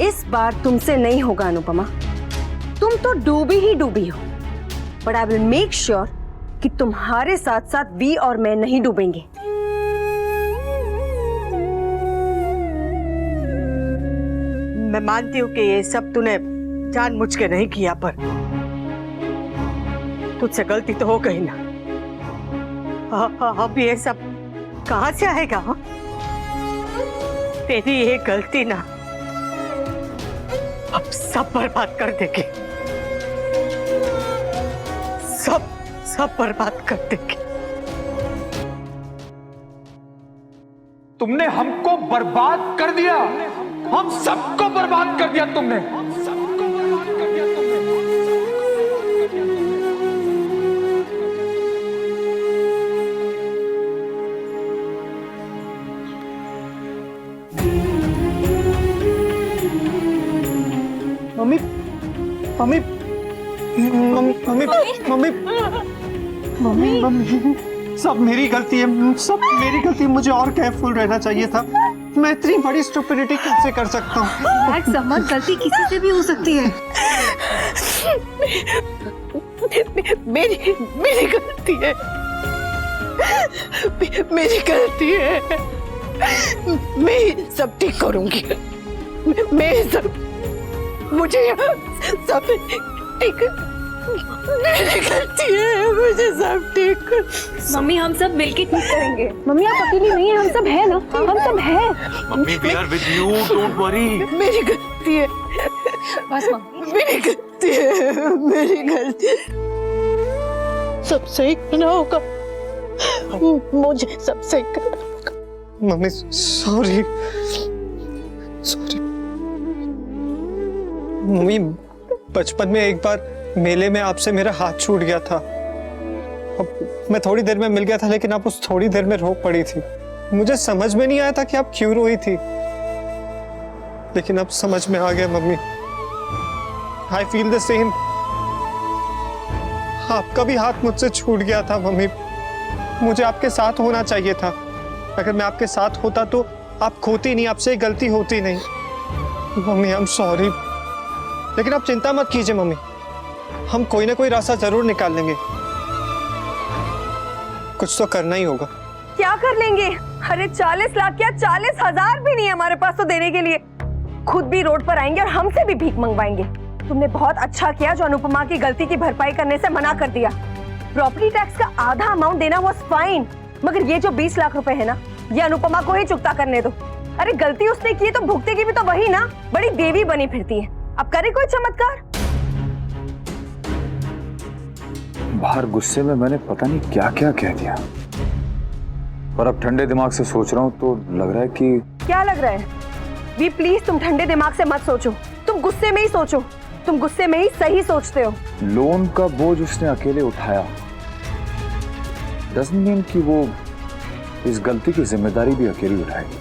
इस बार तुमसे नहीं होगा अनुपमा। तुम तो डूबी ही डूबी हो, but I will make sure कि तुम्हारे साथ साथ वी और मैं नहीं डूबेंगे। मैं मानती हूँ कि ये सब तूने जानबूझ के नहीं किया, पर तुझसे गलती तो हो गई ना। अब ये सब कहाँ से आएगा? हा? तेरी ये गलती ना अब सब बर्बाद कर देगी, सब बर्बाद कर देगी। तुमने हमको बर्बाद कर दिया, हम सबको बर्बाद कर दिया तुमने। Mummy mummy mummy mummy mummy mummy सब मेरी गलती है, सब मेरी गलती है। मुझे और केयरफुल रहना चाहिए था। मैं इतनी बड़ी स्टुपिडिटी कैसे कर सकता हूँ? समझ, गलती किसी से भी हो सकती है। मेरी गलती है, मेरी गलती है। मैं सब ठीक करूंगी। मैं सब, मुझे सब ठीक, मेरी गलती है, मुझे सब ठीक। मम्मी हम सब मिलके ठीक करेंगे। मम्मी आप अकेली नहीं है, हम सब है ना, हम सब है। Mummy we are with you, don't worry. मेरी गलती है, बस मम्मी, मेरी गलती है, मेरी गलती है। सब सही करना होगा, मुझे सब सही करना होगा। Mummy sorry sorry. मम्मी बचपन में एक बार मेले में आपसे मेरा हाथ छूट गया था। अब मैं थोड़ी देर में मिल गया था, लेकिन आप उस थोड़ी देर में रो पड़ी थी। मुझे समझ में नहीं आया था कि आप क्यों रोई थी, लेकिन अब समझ में आ गया mummy. I feel the same. आपका भी हाथ मुझसे छूट गया था मम्मी। मुझे आपके साथ होना चाहिए था। अगर मैं आपके साथ होता तो आप खोती नहीं, आपसे गलती होती नहीं। मम्मी आई एम सॉरी, लेकिन आप चिंता मत कीजिए मम्मी, हम कोई ना कोई रास्ता जरूर निकाल लेंगे। कुछ तो करना ही होगा। क्या कर लेंगे? अरे 40 लाख क्या 40,000 भी नहीं है हमारे पास तो देने के लिए। खुद भी रोड पर आएंगे और हमसे भी भीख मंगवाएंगे। तुमने बहुत अच्छा किया जो अनुपमा की गलती की भरपाई करने से मना कर दिया। प्रॉपर्टी टैक्स का आधा अमाउंट देना वाज फाइन, मगर ये जो 20 लाख रुपए है ना, ये अनुपमा को ही चुकता करने दो। अरे गलती उसने की है तो भुगतेगी भी तो वही ना, बड़ी देवी बनी फिरती है। अब करे कोई चमत्कार। बाहर गुस्से में मैंने पता नहीं क्या क्या कह दिया, पर अब ठंडे दिमाग से सोच रहा हूँ तो लग रहा है कि क्या लग रहा है? वी प्लीज तुम ठंडे दिमाग से मत सोचो, तुम गुस्से में ही सोचो। तुम गुस्से में ही सही सोचते हो। लोन का बोझ उसने अकेले उठाया, डजंट मीन कि वो इस गलती की जिम्मेदारी भी अकेली उठाएगी।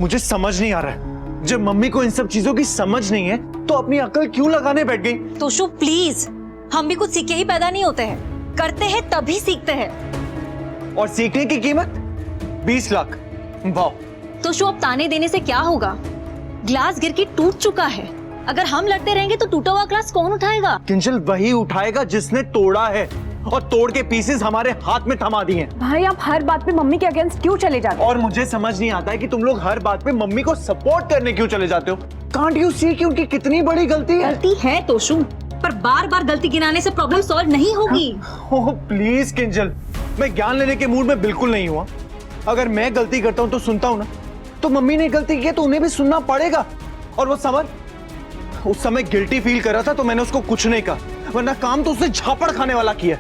मुझे समझ नहीं आ रहा है, जब मम्मी को इन सब चीजों की समझ नहीं है तो अपनी अकल क्यों लगाने बैठ गई? तोशु प्लीज, हम भी कुछ सीख के ही पैदा नहीं होते हैं, करते हैं तभी सीखते हैं। और सीखने की कीमत 20 लाख। वाह। तोशु अब ताने देने से क्या होगा? ग्लास गिर के टूट चुका है। अगर हम लड़ते रहेंगे तो टूटा हुआ ग्लास कौन उठाएगा? किंजल वही उठाएगा जिसने तोड़ा है, और तोड़ के पीसेस हमारे हाथ में थमा दिए हैं। भाई आप हर बात पे मम्मी के अगेंस्ट क्यों चले जाते हो? और मुझे समझ नहीं आता है कि तुम लोग हर बात पे मम्मी को सपोर्ट करने क्यों चले जाते हो। कांट यू सी कि उनकी कितनी बड़ी गलती है? गलती है तोशु, पर बार बार गलती गिनाने से प्रॉब्लम सॉल्व नहीं होगी। ओह प्लीज किंजल, मैं ज्ञान लेने के मूड में बिल्कुल नहीं हुआ। अगर मैं गलती करता हूँ तो सुनता हूँ ना, तो मम्मी ने गलती की है तो उन्हें भी सुनना पड़ेगा। और वो समर उस समय गिल्टी फील कर रहा था तो मैंने उसको कुछ नहीं कहा, वरना काम तो उसने झापड़ खाने वाला किया।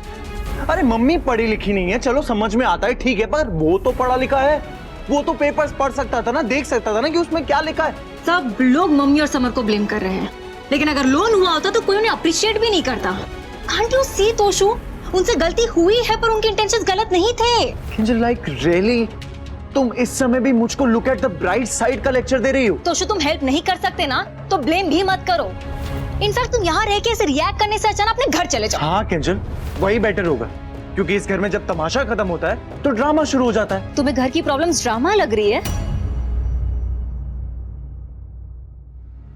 अरे मम्मी पढ़ी लिखी नहीं है, चलो समझ में आता है, ठीक है, पर वो तो पढ़ा लिखा है। वो तो पेपर्स पढ़ सकता था ना, देख सकता था ना कि उसमें क्या लिखा है। सब लोग मम्मी और समर को ब्लेम कर रहे हैं, लेकिन अगर लोन हुआ होता तो कोई उन्हें अप्रिशिएट भी नहीं करता। कांट यू सी तोशु, उनसे गलती हुई है पर उनके इंटेंशंस गलत नहीं थे। किंजल लाइक रियली, तुम इस समय भी मुझको look at the bright side का लेक्चर दे रही हो? तोशु तुम हेल्प नहीं कर सकते ना, तो ब्लेम भी मत करो। इनफैक्ट तुम यहाँ रह के ऐसे रिएक्ट करने से अच्छा ना अपने घर चले जाओ। हाँ किंजल, वही बेटर होगा, क्योंकि इस घर में जब तमाशा खत्म होता है तो ड्रामा शुरू हो जाता है। तुम्हें घर की प्रॉब्लम्स ड्रामा लग रही है?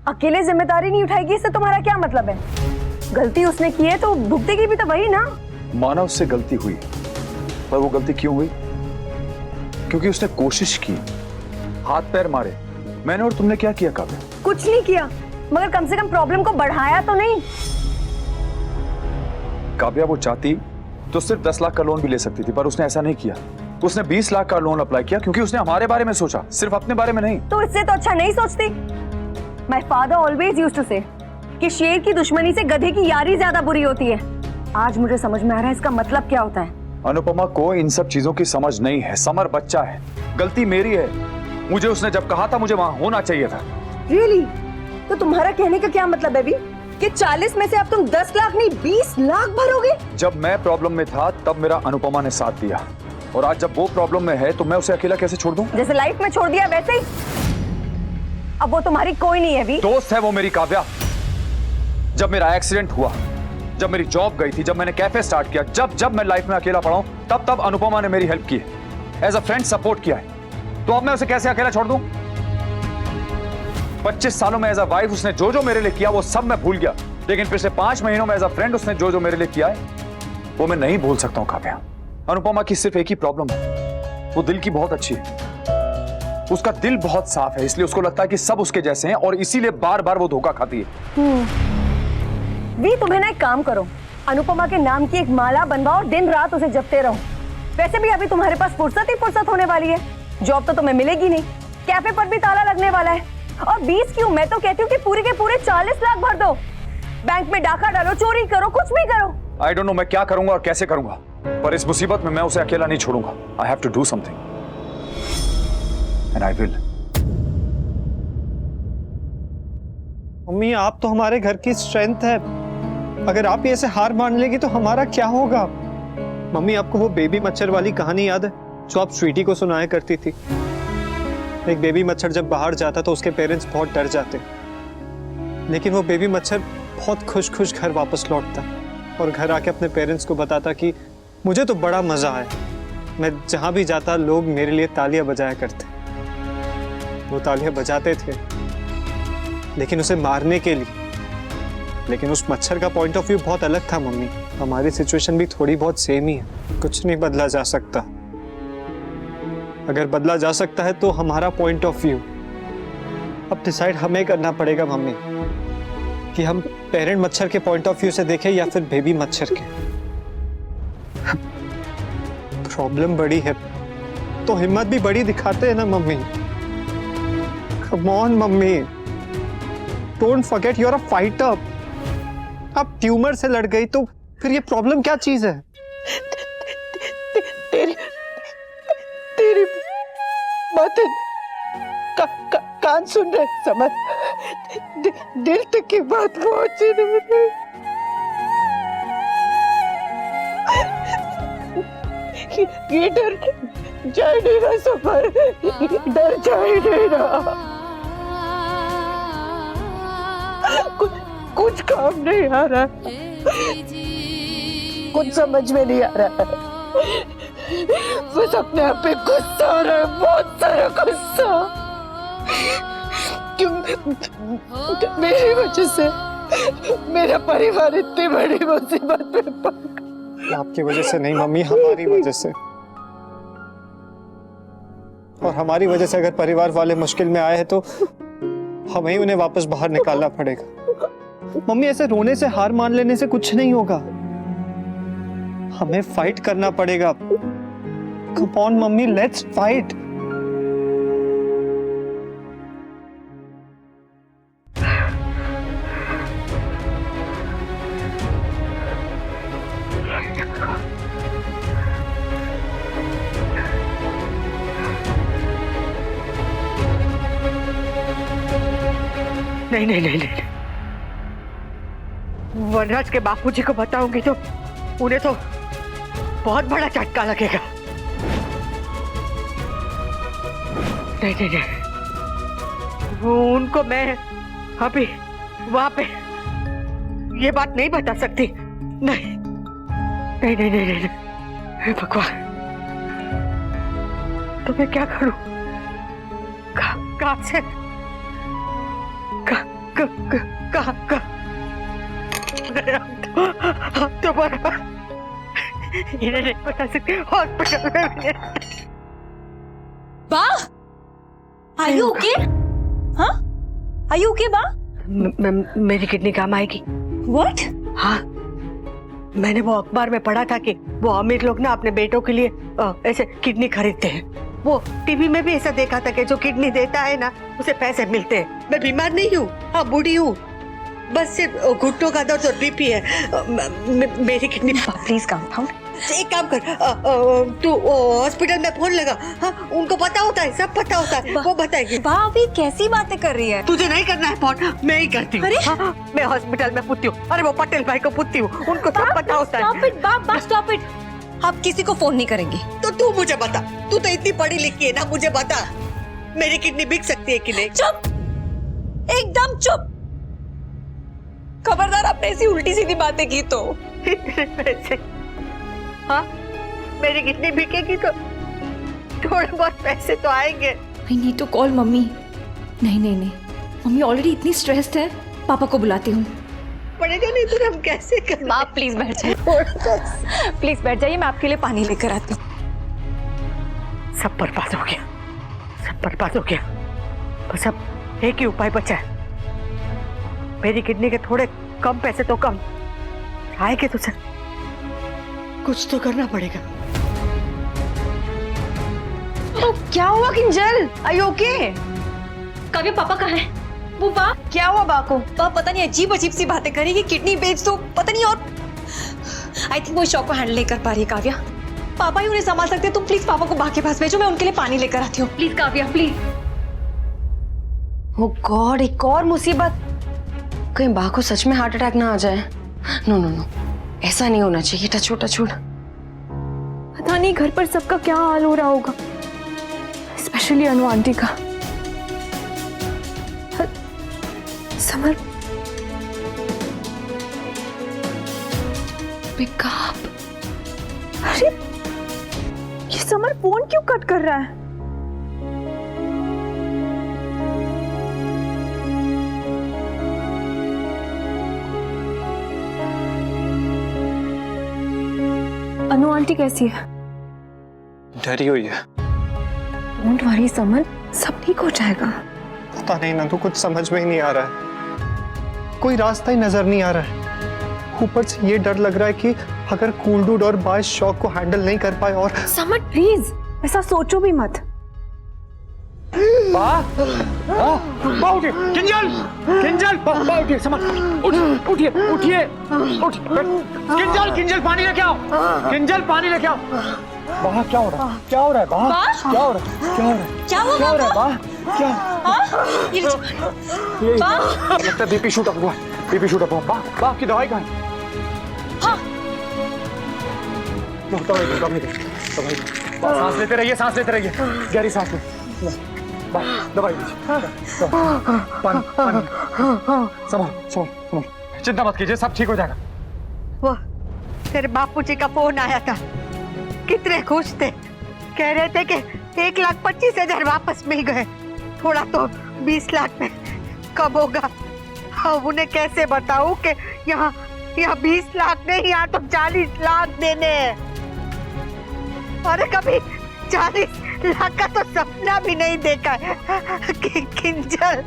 अकेले जिम्मेदारी नहीं उठाएगी इससे तुम्हारा क्या मतलब है? गलती उसने की है तो भुगतेगी भी तो वही ना। माना उससे गलती हुई, पर वो गलती क्यों हुई? क्योंकि उसने कोशिश की, हाथ पैर मारे। मैंने और तुमने क्या किया काव्या? कुछ नहीं किया, मगर कम से कम प्रॉब्लम को बढ़ाया तो नहीं। काव्या वो चाहती तो सिर्फ 10 लाख का लोन भी ले सकती थी, पर उसने ऐसा नहीं किया। उसने 20 लाख का लोन अप्लाई किया क्योंकि उसने हमारे बारे में सोचा, सिर्फ अपने बारे में नहीं। तो इससे तो अच्छा नहीं सोचती। My father always used to say कि शेर की दुश्मनी से गधे की यारी ज्यादा बुरी होती है। आज मुझे समझ में आ रहा है इसका मतलब क्या होता है। अनुपमा को इन सब चीजों की समझ नहीं है। समर बच्चा है, गलती मेरी है। मुझे उसने जब कहा था मुझे वहां होना चाहिए था। रियली? तो तुम्हारा कहने का क्या मतलब है भी कि 40 में से अब तुम 10 लाख नहीं 20 लाख भरोगे? जब मैं प्रॉब्लम में था तब मेरा अनुपमा ने साथ दिया, और आज जब वो प्रॉब्लम में है तो मैं उसे अकेला कैसे छोड़ दूं? जैसे लाइफ में छोड़ दिया वैसे ही अब वो तुम्हारी कोई नहीं है भी। दोस्त है वो मेरी काव्या। जब मेरा एक्सीडेंट हुआ, जब मेरी जॉब गई थी, जब मैंने कैफे स्टार्ट किया, जब जब मैं लाइफ में अकेला पड़ा हूं, तब तब अनुपमा ने मेरी हेल्प की है, एज अ फ्रेंड सपोर्ट किया है। तो अब मैं उसे कैसे अकेला छोड़ दूं? 25 सालों में एज अ वाइफ उसने जो जो मेरे लिए किया वो सब मैं भूल गया, लेकिन पिछले 5 महीनों में एज अ फ्रेंड उसने जो जो मेरे लिए किया है वो मैं नहीं भूल सकता हूं काव्या। अनुपमा की सिर्फ एक ही प्रॉब्लम है, वो दिल की बहुत अच्छी है। उसका दिल बहुत साफ है, इसलिए उसको लगता है कि सब उसके जैसे हैं, और इसीलिए बार बार वो धोखा खाती है। भी तुम्हें ना एक काम करो, अनुपमा के नाम की एक माला बनवाओ और दिन रात उसे जपते रहो। वैसे भी अभी तुम्हारे पास फुर्सत ही फुर्सत होने वाली है। जॉब तो तुम्हें मिलेगी नहीं, कैफे पर भी ताला लगने वाला है। और 20 क्यों, मैं तो कहती हूँ कि पूरे के पूरे 40 लाख भर दो। बैंक में डाका डालो, चोरी करो, कुछ भी करो। आई डोंट नो मैं क्या करूंगा और कैसे करूंगा, पर इस मुसीबत में मैं उसे अकेला नहीं छोड़ूंगा। I have to do something and I will. Mummy आप तो हमारे घर की स्ट्रेंथ है, अगर आप ये ऐसे हार मान लेगी तो हमारा क्या होगा? मम्मी आपको वो बेबी मच्छर वाली कहानी याद है जो आप स्वीटी को सुनाया करती थी? एक बेबी मच्छर जब बाहर जाता तो उसके पेरेंट्स बहुत डर जाते, लेकिन वो बेबी मच्छर बहुत खुश खुश घर वापस लौटता और घर आके अपने पेरेंट्स को बताता कि मुझे तो बड़ा मजा आया, मैं जहां भी जाता लोग मेरे लिए तालियां बजाया करते। वो तालियां बजाते थे लेकिन उसे मारने के लिए, लेकिन उस मच्छर का पॉइंट ऑफ व्यू बहुत अलग था मम्मी। हमारी सिचुएशन भी थोड़ी बहुत सेम ही है, कुछ नहीं बदला जा सकता। अगर बदला जा सकता है तो हमारा पॉइंट ऑफ व्यू। अब डिसाइड हमें करना पड़ेगा मम्मी कि हम पेरेंट मच्छर के पॉइंट ऑफ व्यू से देखें या फिर बेबी मच्छर के। प्रॉब्लम बड़ी है तो हिम्मत भी बड़ी दिखाते हैं ना mummy. Come on mummy, don't forget you are a fighter. अब ट्यूमर से लड़ गई तो फिर ये प्रॉब्लम क्या चीज है? तेरी बातें कान सुन रहे समझ, दिल तक की बात पहुंची नहीं। ये डर जाए नहीं रहा सफर, डर जाए नहीं रहा। कुछ काम नहीं आ रहा, कुछ समझ में नहीं आ रहा, बस अपने आप पे गुस्सा आ रहा है, बहुत सारा गुस्सा। क्यों मेरी वजह से मेरा परिवार इतनी बड़ी मुसीबत में पड़ गया। आपकी वजह से नहीं मम्मी, हमारी वजह से। और हमारी वजह से अगर परिवार वाले मुश्किल में आए हैं तो हमें ही उन्हें वापस बाहर निकालना पड़ेगा। मम्मी ऐसे रोने से, हार मान लेने से कुछ नहीं होगा, हमें फाइट करना पड़ेगा। कम ऑन मम्मी, लेट्स फाइट। नहीं नहीं नहीं नहीं, वनराज के बापूजी को बताऊंगी तो उन्हें तो बहुत बड़ा झटका लगेगा। नहीं नहीं नहीं, वो उनको मैं अभी वहां पे ये बात नहीं बता सकती। नहीं नहीं नहीं नहीं, नहीं, नहीं। भगवान, तो मैं क्या करूं? कहां से कहाँ दोबारा इन्हें नहीं बता सकते, हॉस्पिटल में भी बा, आर यू ओके? हाँ, आर यू ओके बा? मेरी किडनी काम आएगी। व्हाट? हाँ, मैंने वो अखबार में पढ़ा था कि वो अमीर लोग ना अपने बेटों के लिए ऐसे किडनी खरीदते हैं। वो टीवी में भी ऐसा देखा था कि जो किडनी देता है ना उसे पैसे मिलते हैं। मैं बीमार नहीं हूँ, हाँ बूढ़ी हूँ, बस सिर्फ घुटनों का दर्द और बीपी है। मेरी किडनी। Please calm down. एक काम कर, तू हॉस्पिटल में फोन लगा। हाँ, उनको पता होता है, सब पता होता है, वो बताएगी। बा, अभी कैसी बातें कर रही है? तुझे नहीं करना है फोन, मैं ही करती हूँ। अरे हाँ, मैं हॉस्पिटल में पूछती हूँ। अरे वो पटेल भाई को पूछती हूँ, उनको सब पता होता है। स्टॉप इट बा, स्टॉप इट। आप किसी को फोन नहीं करेंगे। तो तू मुझे बता, तू तो इतनी पढ़ी लिखी है ना, मुझे बता मेरी किडनी बिक सकती है कि नहीं? चुप, एकदम चुप। खबरदार आपने ऐसी उल्टी सीधी बातें की तो। पैसे, हाँ मेरी किडनी बिकेगी तो थोड़े बहुत पैसे तो आएंगे। I need to call mummy. नहीं, मम्मी ऑलरेडी इतनी स्ट्रेस्ड है। पापा को बुलाती हूँ। पड़ेगा नहीं तो हम कैसे करें? आप प्लीज बैठ जाइए, प्लीज बैठ जाइए, मैं आपके लिए पानी लेकर आती हूँ। सब बर्बाद हो गया, सब बर्बाद हो गया। बस अब एक ही उपाय बचा है, मेरी किडनी के थोड़े कम पैसे तो कम आएंगे तो सर, कुछ तो करना पड़ेगा। क्या हुआ किंजल? Are you okay? काव्य, पापा कहाँ है? वो बा, क्या हुआ बा को? बा पता नहीं अजीब अजीब सी बातें करी कि किडनी बेच दो, पता नहीं। और आई थिंक वो शॉक को हैंडल नहीं कर पा रही है काव्या। पापा ही उन्हें संभाल सकते हैं। तुम प्लीज पापा को बा के पास भेजो, मैं उनके लिए पानी लेकर आती हूँ। Please Kavya, please. Oh god, एक और मुसीबत। कहीं बा को सच में हार्ट अटैक ना आ जाए। नो, ऐसा नहीं होना चाहिए। Touch wood. पता नहीं घर पर सबका क्या हाल हो रहा होगा, स्पेशली अनु आंटी का। Summer, pickup. अरे ये समर फोन क्यों कट कर रहा है? अनु आंटी कैसी है? डरी हुई है। डोंट वरी समर, सब ठीक हो जाएगा। पता नहीं ना, तो कुछ समझ में ही नहीं आ रहा है, कोई रास्ता ही नजर नहीं आ रहा है। ऊपर से ये डर लग रहा है कि अगर कूल डूड और बाइस शॉक को हैंडल नहीं कर पाए और। समर प्लीज ऐसा सोचो भी मत। किंजल उठिए, समझ उठिए, किंजल पानी लेके आओ, किंजल पानी लेके आओ। बाहर क्या हो रहा है? क्या हो रहा है बाहर? क्या हो रहा है? क्या हुआ? क्या हो रहा है बाहर? क्या? ये लगता है बीपी शूट अप हुआ, बीपी शूट अप हुआ। बाप की दवाई कहाँ है? हाँ, दवाई सांस लेते रहिए, गहरी सांस लो। दवाई दीजिए, पानी। संभाल, चिंता मत कीजिए, सब ठीक हो जाएगा। वो तेरे बापू जी का फोन आया था, कितने खुश थे, कह रहे थे कि 1,25,000 वापस मिल गए। थोड़ा तो 20 लाख में कब होगा? अब उन्हें कैसे बताऊं कि यहाँ 20 लाख नहीं, यहाँ तो 40 लाख देने हैं। अरे कभी 40 लाख का तो सपना भी नहीं देखा है। किंजल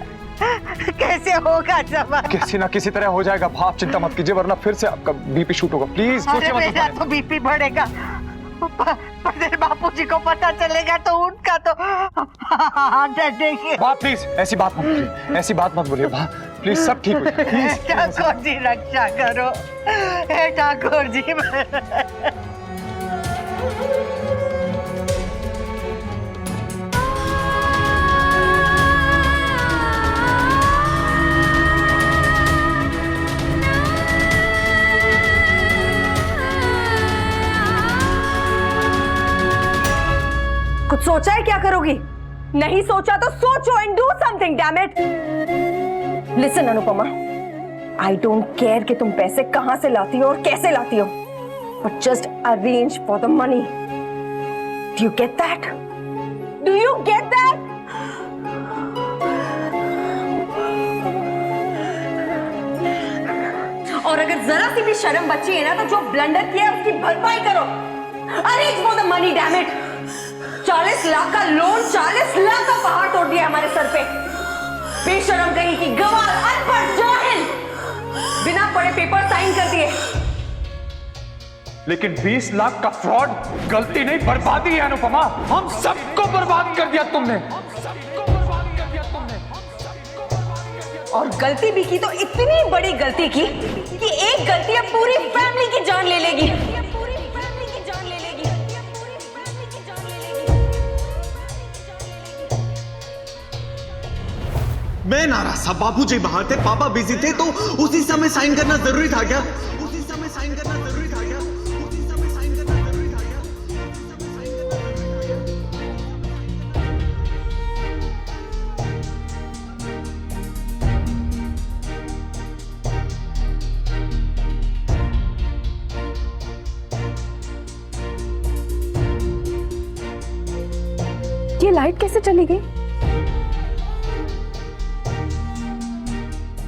कैसे होगा जमा? किसी ना किसी तरह हो जाएगा, आप चिंता मत कीजिए, वरना फिर से आपका बीपी शूट होगा। प्लीज अरे मेरा तो बीपी बढ़ेगा, पर तेरे बापू जी को पता चलेगा तो उनका तो हार्ट अटैक। बाप प्लीज ऐसी बात मत बोलिए, प्लीज सब ठीक हो जाएगा। ठाकुर जी रक्षा करो, हे ठाकुर जी। कुछ सोचा है क्या करोगी? नहीं सोचा तो सोचो and do something, damn it. Listen Anupama, I don't care कि तुम पैसे कहां से लाती हो और कैसे लाती हो, but just arrange for the money. Do you get that? और अगर जरा सी भी शर्म बची है ना तो जो ब्लंडर किया उसकी भरपाई करो। Arrange for the money damn it. 40 lakh का लोन, 40 लाख का पहाड़ तोड़ दिया हमारे सर पे। बेशरम कहीं की, गवार, अनपढ़, जाहिल, बिना पढ़े पेपर साइन कर दिए। लेकिन 20 लाख का फ्रॉड गलती नहीं, बर्बादी है अनुपमा। हम सबको बर्बाद कर दिया तुमने। और गलती भी की तो इतनी बड़ी गलती की कि एक गलती अब पूरी फैमिली की जान ले लेगी। मैं नाराज था, बाबूजी बाहर थे, पापा बिजी थे, तो उसी समय साइन करना जरूरी था क्या? उसी समय साइन करना जरूरी था क्या? उसी समय साइन करना जरूरी था क्या? ये लाइट कैसे चली गई?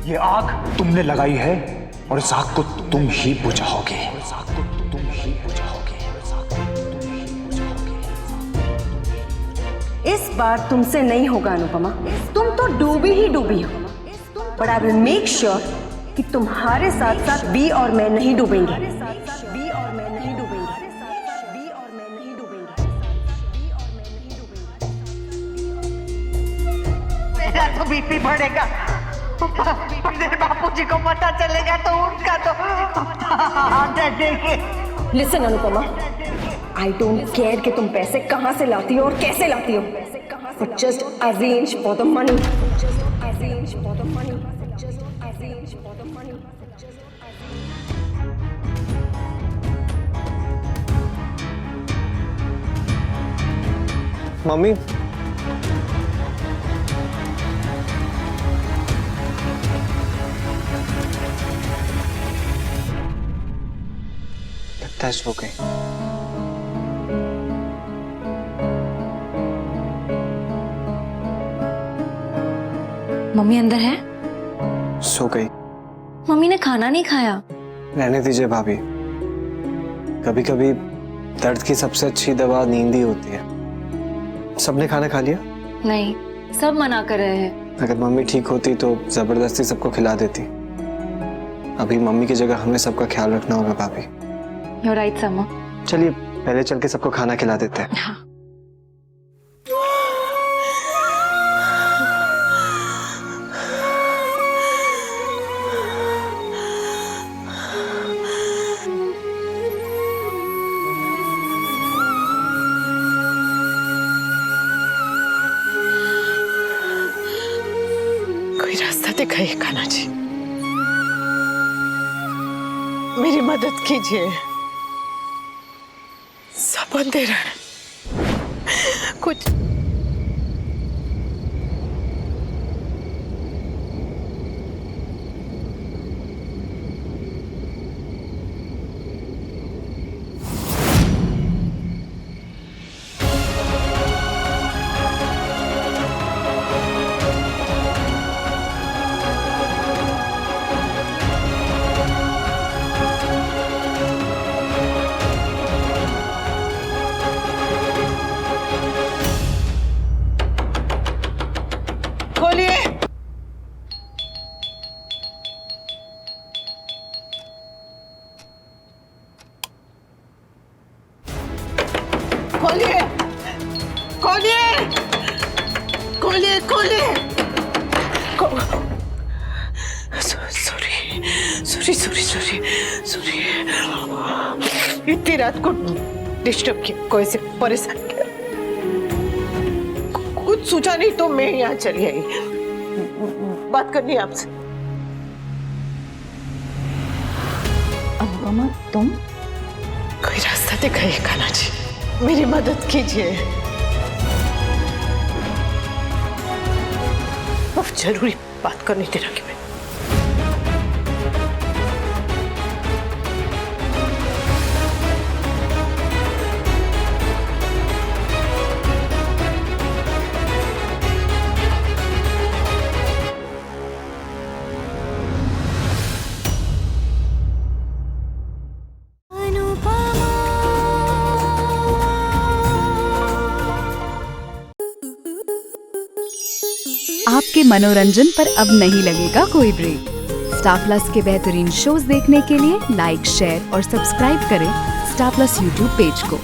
ये आग तुमने लगाई है और इस आग को तुम ही बुझाओगे। इस बार तुमसे नहीं होगा अनुपमा। तुम तो डूबी ही डूबी हो। But I will make sure कि तुम्हारे साथ साथ बी और मैं नहीं डूबेंगे। मेरा तो बीपी बढ़ेगा, मेरे बापूजी को पता चलेगा तो उनका तो देखे। Listen Anupama, I don't care कि तुम पैसे कहां से लाती हो और कैसे लाती हो। But just arrange for the money. Mummy, लगता है सो गई। मम्मी अंदर है? सो गई। मम्मी ने खाना नहीं खाया। रहने दीजिए भाभी, कभी कभी दर्द की सबसे अच्छी दवा नींद ही होती है। सबने खाना खा लिया? नहीं, सब मना कर रहे हैं। अगर मम्मी ठीक होती तो जबरदस्ती सबको खिला देती। अभी मम्मी की जगह हमें सबका ख्याल रखना होगा भाभी। You're right, Sama. चलिए पहले चल के सबको खाना खिला देते हैं। हाँ। कोई रास्ता दिखाइए कान्हा जी, मेरी मदद कीजिए। सब अंधेरा है, कुछ खोलिए। खोलिए, खोलिए, खोलिए, खोलिए। Sorry, sorry, sorry, sorry, sorry. इतनी रात को डिस्टर्ब किया, कोई से परेशान किया। कुछ सोचा नहीं तो मैं यहाँ चली आई, बात करनी है आपसे। अनुपमा, तुम? कोई रास्ता दिखाइए कान्हा जी, मेरी मदद कीजिए। बहुत जरूरी बात करनी थी ना कि मैं। आपके मनोरंजन पर अब नहीं लगेगा कोई ब्रेक। स्टार प्लस के बेहतरीन शोज देखने के लिए लाइक, शेयर और सब्सक्राइब करें स्टार प्लस यूट्यूब पेज को।